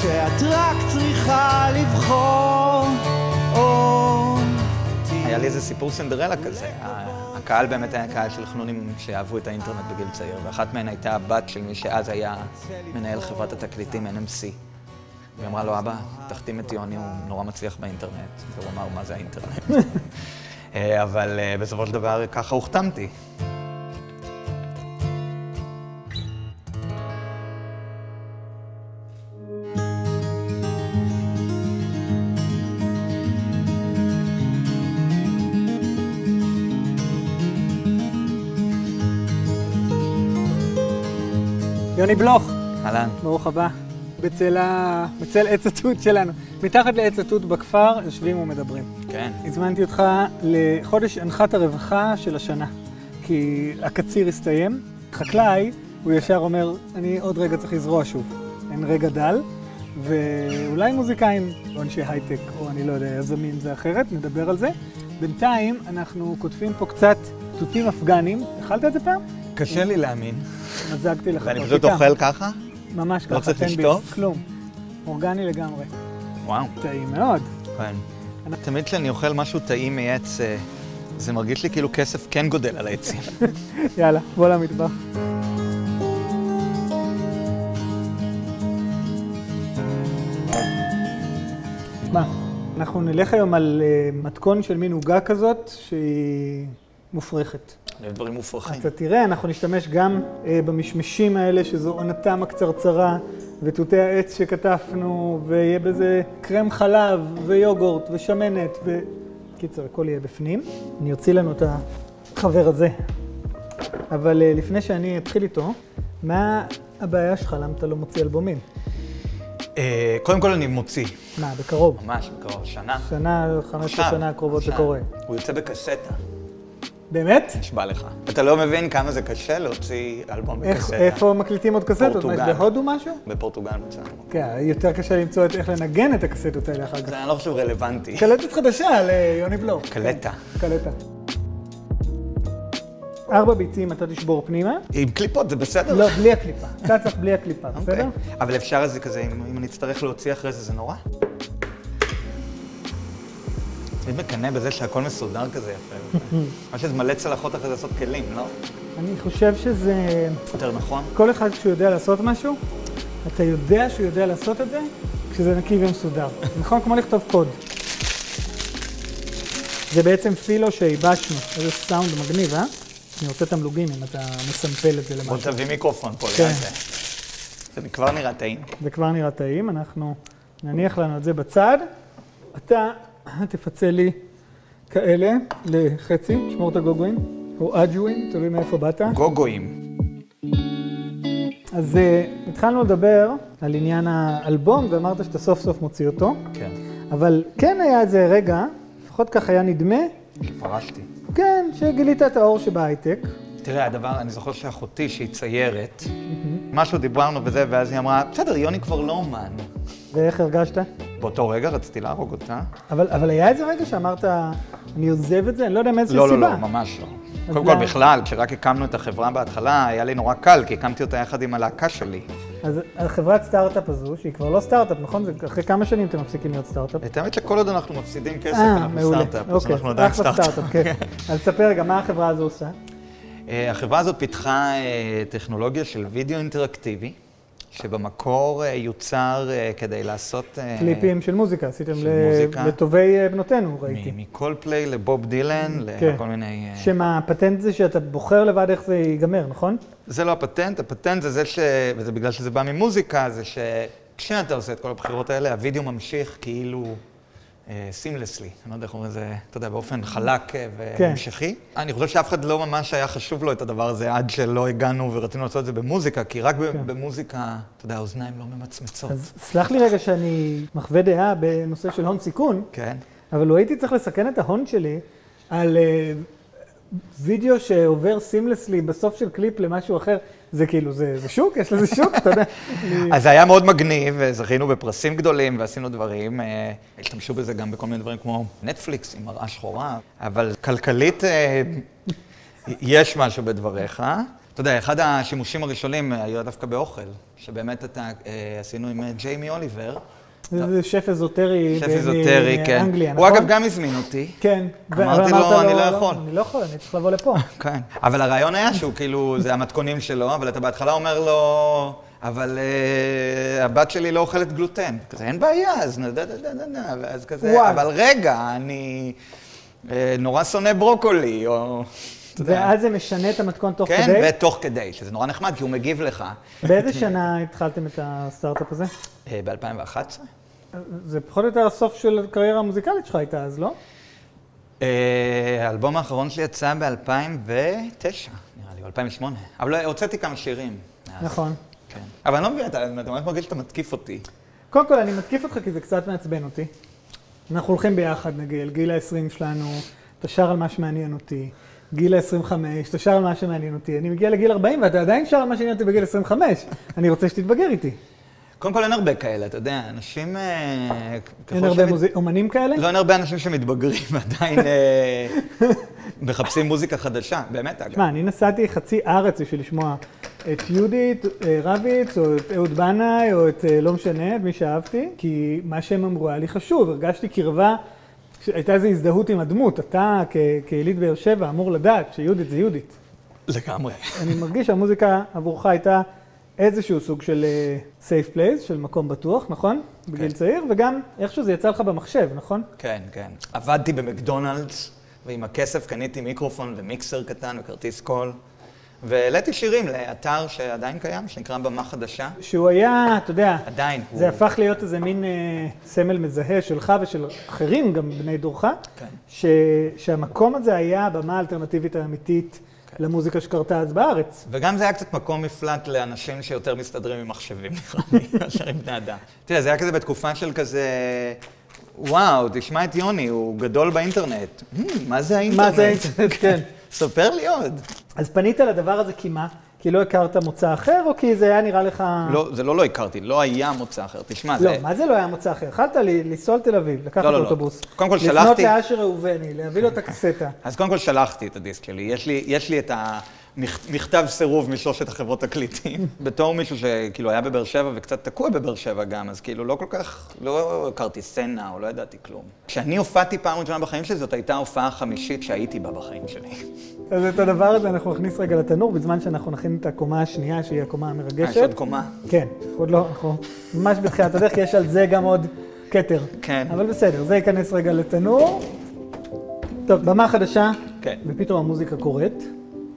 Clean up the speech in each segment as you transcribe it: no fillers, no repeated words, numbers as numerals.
שאת רק צריכה לבחור היה לי איזה סיפור סינדרלה כזה. הקהל באמת היה קהל של חנונים שאהבו את האינטרנט בגיל צעיר, ואחת מהן הייתה הבת של מי שאז היה מנהל חברת התקליטים NMC. והיא אמרה לו, אבא, תחתים את יוני, הוא נורא מצליח באינטרנט. והוא אמר, מה זה האינטרנט? אבל בסופו של דבר ככה הוחתמתי. יוני בלוך. אהלן. ברוך הבא. בצל עץ התות שלנו. מתחת לעץ התות בכפר יושבים ומדברים. כן. הזמנתי אותך לחודש הנחת הרווחה של השנה. כי הקציר הסתיים. חקלאי, הוא ישר אומר, אני עוד רגע צריך לזרוע שוב. אין רגע דל. ואולי מוזיקאים, או אנשי הייטק, או אני לא יודע, יזמים זה אחרת, נדבר על זה. בינתיים אנחנו כותבים פה קצת תותים אפגנים. אכלת את זה פעם? קשה לי להאמין. מזגתי לך. ואני פשוט אוכל ככה? ממש ככה. לא צריך לשטוף? כלום. אורגני לגמרי. וואו. טעים מאוד. כן. תמיד כשאני אוכל משהו טעים מעץ, זה מרגיש לי כאילו כסף כן גודל על העצים. יאללה, בוא למטבח. מה? אנחנו נלך היום על מתכון של מין עוגה כזאת שהיא מופרכת. אני דברים מופרכים. אתה תראה, אנחנו נשתמש גם במשמשים האלה שזו עונתם הקצרצרה ותותי העץ שכתפנו, ויהיה בזה קרם חלב ויוגורט ושמנת קיצר, הכל יהיה בפנים. אני אוציא לנו את החבר הזה. אבל לפני שאני אתחיל איתו, מה הבעיה שלך? למה אתה לא מוציא אלבומים? קודם כל אני מוציא. מה, בקרוב? ממש בקרוב, שנה. שנה, 15 שנה הקרובות זה קורה. הוא יוצא בקסטה. באמת? נשבע לך. אתה לא מבין כמה זה קשה להוציא אלבום בקסטה. איפה מקליטים עוד קסטות? פורטוגל. בהודו משהו? בפורטוגל מצאנו. כן, יותר קשה למצוא איך לנגן את הקסטות האלה אחר כך. זה אני לא חושב רלוונטי. קלטת חדשה ליוני בלוך. קלטה. קלטה. 4 ביצים אתה תשבור פנימה. עם קליפות זה בסדר? לא, בלי הקליפה. אתה צריך בלי הקליפה, בסדר? אבל אפשר את זה כזה, אם אני אצטרך להוציא אחרי זה, זה נורא? אני מקנא בזה שהכל מסודר כזה יפה. מה שזה מלא צלחות אחרי זה לעשות כלים, לא? אני חושב שזה... יותר נכון? כל אחד כשהוא יודע לעשות משהו, אתה יודע שהוא יודע לעשות את זה כשזה נקי ומסודר. נכון? כמו לכתוב קוד. זה בעצם פילו שהיבשנו. איזה סאונד מגניב, אה? אני רוצה תמלוגים אם אתה מסמפל את זה למשהו. בוא תביא מיקרופון פה ליד זה. זה כבר נראה טעים. זה כבר נראה טעים. אנחנו נניח לנו את זה בצד. אתה תפצה לי כאלה לחצי, שמור את הגוגויים, או אג'ויים, תלוי מאיפה באת. גוגויים. אז התחלנו לדבר על עניין האלבום, ואמרת שאתה סוף סוף מוציא אותו. כן. אבל כן היה איזה רגע, לפחות כך היה נדמה. פרשתי. כן, שגילית את האור שבהייטק. תראה, הדבר, אני זוכר שאחותי שהיא ציירת, משהו דיברנו בזה, ואז היא אמרה, בסדר, יוני כבר לא אומן. ואיך הרגשת? באותו רגע רציתי להרוג אותה. אבל היה איזה רגע שאמרת, אני עוזב את זה? אני לא יודע מאיזה סיבה. לא, לא, ממש לא. קודם כל בכלל, כשרק הקמנו את החברה בהתחלה, היה לי נורא קל, כי הקמתי אותה יחד עם הלהקה שלי. אז חברת סטארט-אפ הזו, שהיא כבר לא סטארט-אפ, נכון? אחרי כמה שנים אתם מפסיקים להיות סטארט-אפ? את האמת שכל עוד אנחנו מפסידים כסף, אנחנו סטארט-אפ, אז אנחנו עדיין סטארט-אפ. כן. אז ספר רגע, מה החברה הזו עושה? החברה הזאת פיתחה טכנולוגיה של וידאו אינטראקטיבי, שבמקור יוצר כדי לעשות... קליפים של מוזיקה, עשיתם לטובי בנותינו, ראיתי. מקולפליי לבוב דילן, לכל מיני... שמה, הפטנט זה שאתה בוחר לבד איך זה ייגמר, נכון? זה לא הפטנט, הפטנט זה וזה בגלל שזה בא ממוזיקה, זה שכשאתה עושה את כל הבחירות האלה, הוידאו ממשיך כאילו סימלסלי. אני לא יודע איך אומרים את זה, אתה יודע, באופן חלק והמשכי. אני חושב שאף אחד לא ממש היה חשוב לו את הדבר הזה עד שלא הגענו ורצינו לעשות את זה במוזיקה, כי רק במוזיקה, אתה יודע, האוזניים לא ממצמצות. אז סלח לי רגע שאני מחווה דעה בנושא של הון סיכון, כן. אבל לא הייתי צריך לסכן את ההון שלי על וידאו שעובר סימלסלי בסוף של קליפ למשהו אחר. זה כאילו, זה שוק? יש לזה שוק? אתה יודע. אז זה היה מאוד מגניב, זכינו בפרסים גדולים ועשינו דברים. השתמשו בזה גם בכל מיני דברים כמו נטפליקס עם מראה שחורה, אבל כלכלית יש משהו בדבריך. אתה יודע, אחד השימושים הראשונים היה דווקא באוכל, שבאמת עשינו עם ג'יימי אוליבר. זה שף אזוטרי מאנגליה, נכון? הוא אגב גם הזמין אותי. כן. אמרתי לו, אני לא יכול. אני לא יכול, אני צריך לבוא לפה. כן. אבל הרעיון היה שהוא כאילו, זה המתכונים שלו, אבל אתה בהתחלה אומר לו, אבל הבת שלי לא אוכלת גלוטן. כזה, אין בעיה, אז ואז כזה, אבל רגע, אני נורא שונא ברוקולי, או... ואז זה משנה את המתכון תוך כדי? כן, ותוך כדי, שזה נורא נחמד, כי הוא מגיב לך. באיזה שנה התחלתם את הסטארט-אפ הזה? ב-2011. זה פחות או יותר הסוף של הקריירה המוזיקלית שלך הייתה, אז לא? האלבום האחרון שלי יצא ב-2009, נראה לי, או 2008. אבל הוצאתי כמה שירים. נכון. כן. אבל אני לא מבין, אתה באמת מרגיש שאתה מתקיף אותי. קודם כל, אני מתקיף אותך כי זה קצת מעצבן אותי. אנחנו הולכים ביחד, נגיד, גיל ה-20 שלנו, אתה שר על מה שמעניין אותי. גיל ה-25, אתה שר על מה שמעניין אותי. אני מגיע לגיל 40 ואתה עדיין שר על מה שמעניין אותי בגיל 25. אני רוצה שתתבגר איתי. קודם כל אין הרבה כאלה, אתה יודע, אנשים... אין הרבה אומנים כאלה? לא, אין הרבה אנשים שמתבגרים ועדיין מחפשים מוזיקה חדשה, באמת אגב. תשמע, אני נסעתי חצי ארץ בשביל לשמוע את יהודית רביץ, או את אהוד בנאי, או את לא משנה, את מי שאהבתי, כי מה שהם אמרו היה לי חשוב, הרגשתי קרבה, הייתה איזו הזדהות עם הדמות, אתה כיליד באר שבע אמור לדעת שיהודית זה יהודית. לגמרי. אני מרגיש שהמוזיקה עבורך הייתה איזשהו סוג של safe place, של מקום בטוח, נכון? בגיל צעיר, וגם איכשהו זה יצא לך במחשב, נכון? כן, כן. עבדתי במקדונלדס, ועם הכסף קניתי מיקרופון ומיקסר קטן וכרטיס קול, והעליתי שירים לאתר שעדיין קיים, שנקרא במה חדשה. שהוא היה, אתה יודע, עדיין. זה הפך להיות איזה מין סמל מזהה שלך ושל אחרים, גם בני דורך, שהמקום הזה היה במה האלטרנטיבית האמיתית, למוזיקה שקרתה אז בארץ. וגם זה היה קצת מקום מפלט לאנשים שיותר מסתדרים עם מחשבים, נראה לי, מאשר עם בני אדם. תראה, זה היה כזה בתקופה של כזה, וואו, תשמע את יוני, הוא גדול באינטרנט. מה זה האינטרנט? מה זה האינטרנט, כן. ספר לי עוד. אז פנית לדבר הזה כי מה? כי לא הכרת מוצא אחר, או כי זה היה נראה לך... לא, זה לא הכרתי, לא היה מוצא אחר. תשמע, לא, מה זה לא היה מוצא אחר? יכלת לנסוע לתל אביב, לקחת אוטובוס. קודם כל שלחתי... לפנות לאשר ראובני, להביא לו את הקסטה. אז קודם כל שלחתי את הדיסק שלי. יש לי את המכתב סירוב משלושת החברות תקליטים. בתור מישהו שכאילו היה בבאר שבע וקצת תקוע בבאר שבע גם, אז כאילו לא כל כך, לא הכרתי סצנה או לא ידעתי כלום. כשאני הופעתי פעם ראשונה בחיים שלי, זאת הייתה ההופעה החמישית שהייתי בה בחיים שלי. אז את הדבר הזה אנחנו נכניס רגע לתנור, בזמן שאנחנו נכין את הקומה השנייה, שהיא הקומה המרגשת. יש עוד קומה? כן, עוד לא, אנחנו ממש בתחילת הדרך, יש על זה גם עוד קטר. כן. אבל בסדר, זה ייכנס רגע לתנור. טוב, במה חדשה, כן. ופתאום המוזיקה קורית,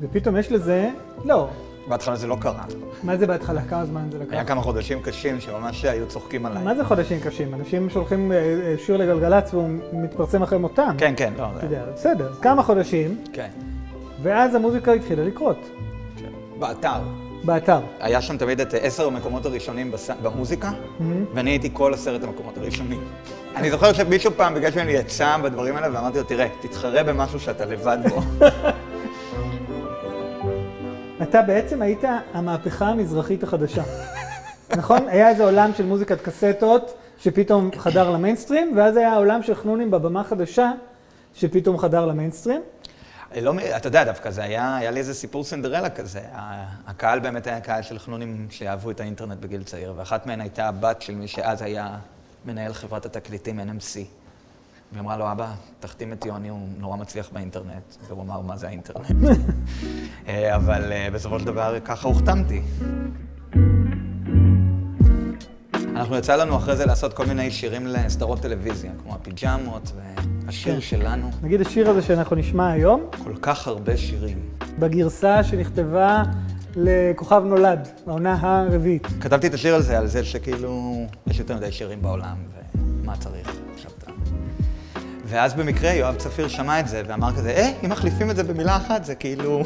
ופתאום יש לזה, לא. בהתחלה זה לא קרה. מה זה בהתחלה? כמה זמן זה לקח? היה כמה חודשים קשים שממש היו צוחקים עליי. מה זה חודשים קשים? אנשים שולחים שיר לגלגלצ והוא מתפרסם אחרי מותם. כן, כן, לא. אתה יודע, בסדר, כמה חודשים. כן. ואז המוזיקה התחילה לקרות. באתר. באתר. היה שם תמיד את 10 המקומות הראשונים במוזיקה, ואני הייתי כל 10 המקומות הראשונים. אני זוכר שמישהו פעם בגלל שאני יצא בדברים האלה, ואמרתי לו, תראה, תתחרה במשהו שאתה לבד בו. אתה בעצם היית המהפכה המזרחית החדשה. נכון? היה איזה עולם של מוזיקת קסטות, שפתאום חדר למיינסטרים, ואז היה העולם של חנונים בבמה חדשה, שפתאום חדר למיינסטרים. לא, אתה יודע, דווקא זה היה לי איזה סיפור סינדרלה כזה. הקהל באמת היה קהל של חנונים שאהבו את האינטרנט בגיל צעיר, ואחת מהן הייתה הבת של מי שאז היה מנהל חברת התקליטים NMC. והיא אמרה לו, אבא, תחתים את יוני, הוא נורא מצליח באינטרנט. והוא אמר, מה זה האינטרנט? אבל בסופו של דבר ככה הוחתמתי. אנחנו יצא לנו אחרי זה לעשות כל מיני שירים לסדרות טלוויזיה, כמו הפיג'מות והשיר שלנו. נגיד השיר הזה שאנחנו נשמע היום. כל כך הרבה שירים. בגרסה שנכתבה לכוכב נולד, העונה הרביעית. כתבתי את השיר על זה שכאילו יש יותר מדי שירים בעולם, ומה צריך עכשיו אתה. ואז במקרה יואב צפיר שמע את זה ואמר כזה, אם מחליפים את זה במילה אחת, זה כאילו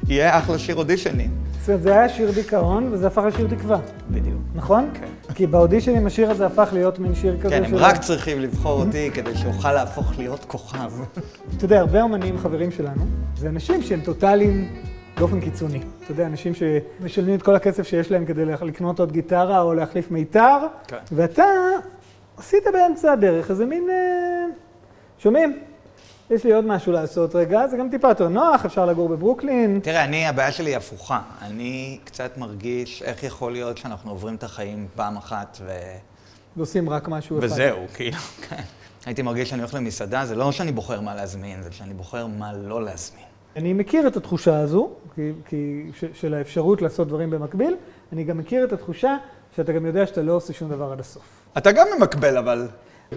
יהיה אחלה שיר אודישנים. זאת אומרת, זה היה שיר דיכאון וזה הפך לשיר תקווה. בדיוק. נכון? כן. כי באודישנים השיר הזה הפך להיות מין שיר כזה כן, הם רק צריכים לבחור אותי כדי שאוכל להפוך להיות כוכב. אתה יודע, הרבה אומנים חברים שלנו, זה אנשים שהם טוטליים באופן קיצוני. אתה יודע, אנשים שמשלמים את כל הכסף שיש להם כדי לקנות עוד גיטרה או להחליף מיתר, כן. ואתה עשית באמצע הדרך איזה מין, שומעים? יש לי עוד משהו לעשות רגע, זה גם טיפה יותר נוח, אפשר לגור בברוקלין. תראה, הבעיה שלי היא הפוכה. אני קצת מרגיש איך יכול להיות שאנחנו עוברים את החיים פעם אחת ועושים רק משהו אחד. וזהו, כאילו, כן. הייתי מרגיש שאני הולך למסעדה, זה לא שאני בוחר מה להזמין, זה שאני בוחר מה לא להזמין. אני מכיר את התחושה הזו, של האפשרות לעשות דברים במקביל. אני גם מכיר את התחושה שאתה גם יודע שאתה לא עושה שום דבר עד הסוף. אתה גם ממקבל, אבל...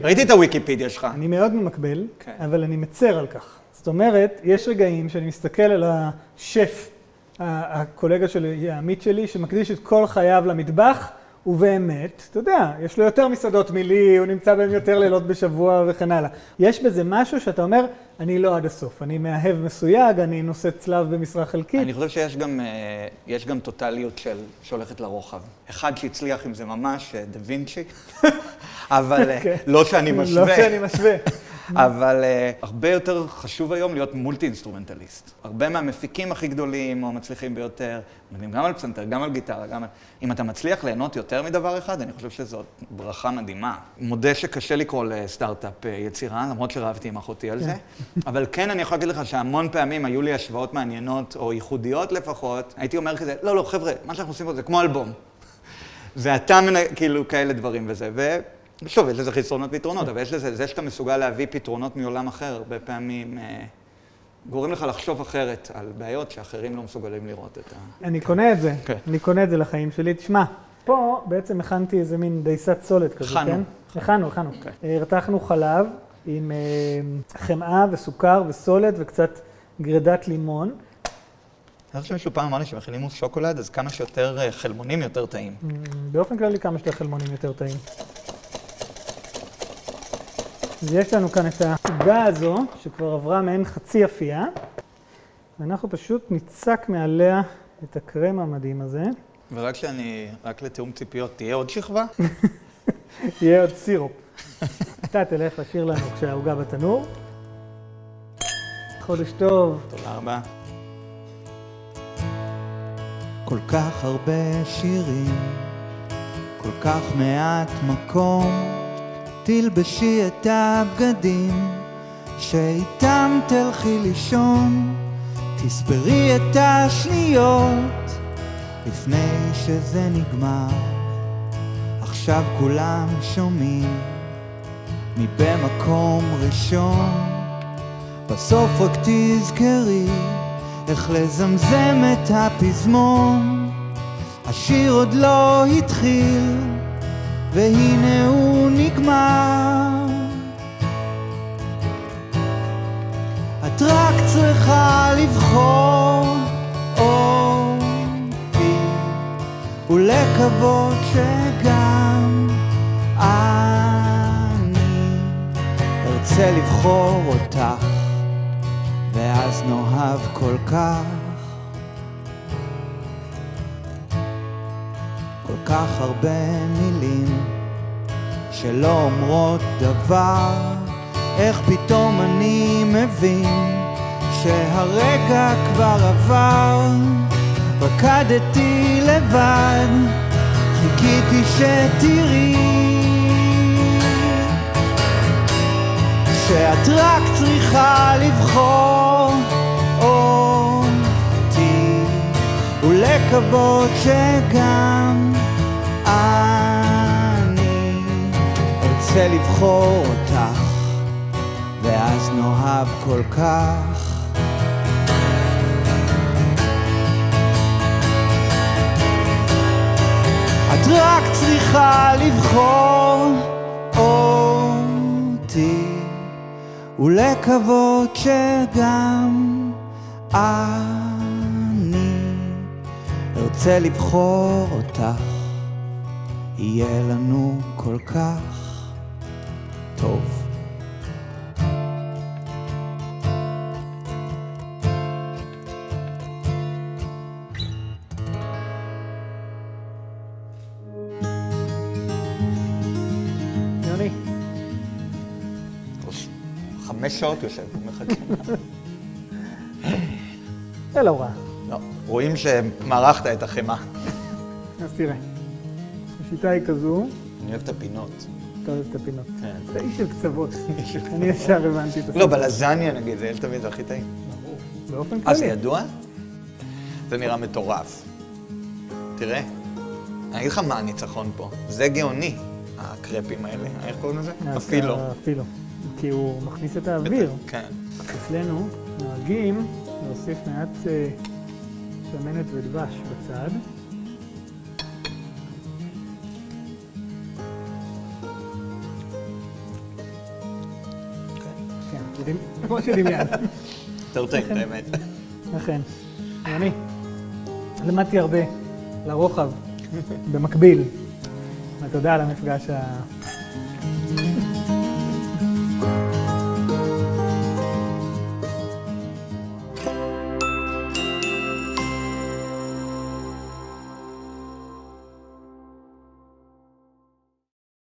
ראיתי את הוויקיפדיה שלך. אני מאוד ממקבל, כן. אבל אני מצר על כך. זאת אומרת, יש רגעים שאני מסתכל על השף, הקולגה שלי, העמית שלי, שמקדיש את כל חייו למטבח, ובאמת, אתה יודע, יש לו יותר מסעדות מילי, הוא נמצא בהם יותר לילות בשבוע וכן הלאה. יש בזה משהו שאתה אומר, אני לא עד הסוף, אני מאהב מסויג, אני נושא צלב במשרה חלקית. אני חושב שיש גם טוטליות שהולכת לרוחב. אחד שהצליח עם זה ממש, דה וינצ'י, אבל לא שאני משווה. לא שאני משווה. אבל הרבה יותר חשוב היום להיות מולטי אינסטרומנטליסט. הרבה מהמפיקים הכי גדולים או המצליחים ביותר, מדברים גם על פסנתר, גם על גיטרה, גם על... אם אתה מצליח ליהנות יותר מדבר אחד, אני חושב שזאת ברכה מדהימה. מודה שקשה לקרוא לסטארט-אפ יצירה, למרות שרבתי עם אחותי על זה. אבל כן, אני יכול להגיד לך שהמון פעמים היו לי השוואות מעניינות, או ייחודיות לפחות. הייתי אומר כזה, לא, חבר'ה, מה שאנחנו עושים פה זה כמו אלבום. ואתה כאילו כאלה דברים וזה. ושוב, יש לזה חסרונות ויתרונות, אבל יש לזה, זה שאתה מסוגל להביא פתרונות מעולם אחר, הרבה פעמים גורם לך לחשוב אחרת על בעיות שאחרים לא מסוגלים לראות את ה... אני קונה את זה, אני קונה את זה לחיים שלי. תשמע, פה בעצם הכנתי איזה מין דייסת סולת כזה, כן? הכנו. הרתחנו חלב עם חמאה וסוכר וסולת וקצת גרדת לימון. אני חושב שמישהו פעם אמר לי שמכינים מוס שוקולד, אז כמה שיותר חלמונים יותר טעים. באופן כללי כמה שיותר חלמונים יותר טעים. אז יש לנו כאן את העוגה הזו, שכבר עברה מעין חצי אפייה, ואנחנו פשוט ניצק מעליה את הקרם המדהים הזה. רק לתיאום ציפיות, תהיה עוד שכבה? תהיה עוד סירופ. אתה תלך לשיר לנו כשהעוגה בתנור. חודש טוב. תודה רבה. כל כך הרבה שירים, כל כך מעט מקום, תלבשי את הבגדים שאיתם תלכי לישון, תספרי את השניות לפני שזה נגמר. עכשיו כולם שומעים מבמקום ראשון, בסוף רק תזכרי איך לזמזם את הפזמון. השיר עוד לא התחיל והנה הוא נגמר. את רק צריכה לבחור אותי ולקוות שגם אני ארצה לבחור אותך, ואז נאהב כל כך. כל כך הרבה מילים שלא אומרות דבר, איך פתאום אני מבין שהרגע כבר עבר. רקדתי לבד, חיכיתי שתראי שאת רק צריכה לבחור אותי ולקוות שגם אני ארצה לבחור אותך, ואז נאהב כל כך. את רק צריכה לבחור אותי ולקוות שגם אני ארצה לבחור אותך, יהיה לנו כל כך טוב. יוני. 5 שעות יושב, מחכה. זה לא רע. לא, רואים שמערכת את החמה. אז תראה, השיטה היא כזו. אני אוהב את הפינות. אתה אוהב את הפינות. כן. אתה איש של קצוות. אני ישר הבנתי את הסרט. לא, בלזניה נגיד, זה אל תמיד זה הכי טעים. באופן כללי. זה ידוע? זה נראה מטורף. תראה, אני אגיד לך מה הניצחון פה. זה גאוני, הקרפים האלה. איך קוראים לזה? אפילו. אפילו. כי הוא מכניס את האוויר. כן. אצלנו נוהגים להוסיף מעט שמנת ודבש בצד. כן, כמו שדמיין. יותר טעים, באמת. אכן. אני למדתי הרבה לרוחב, במקביל. ותודה על המפגש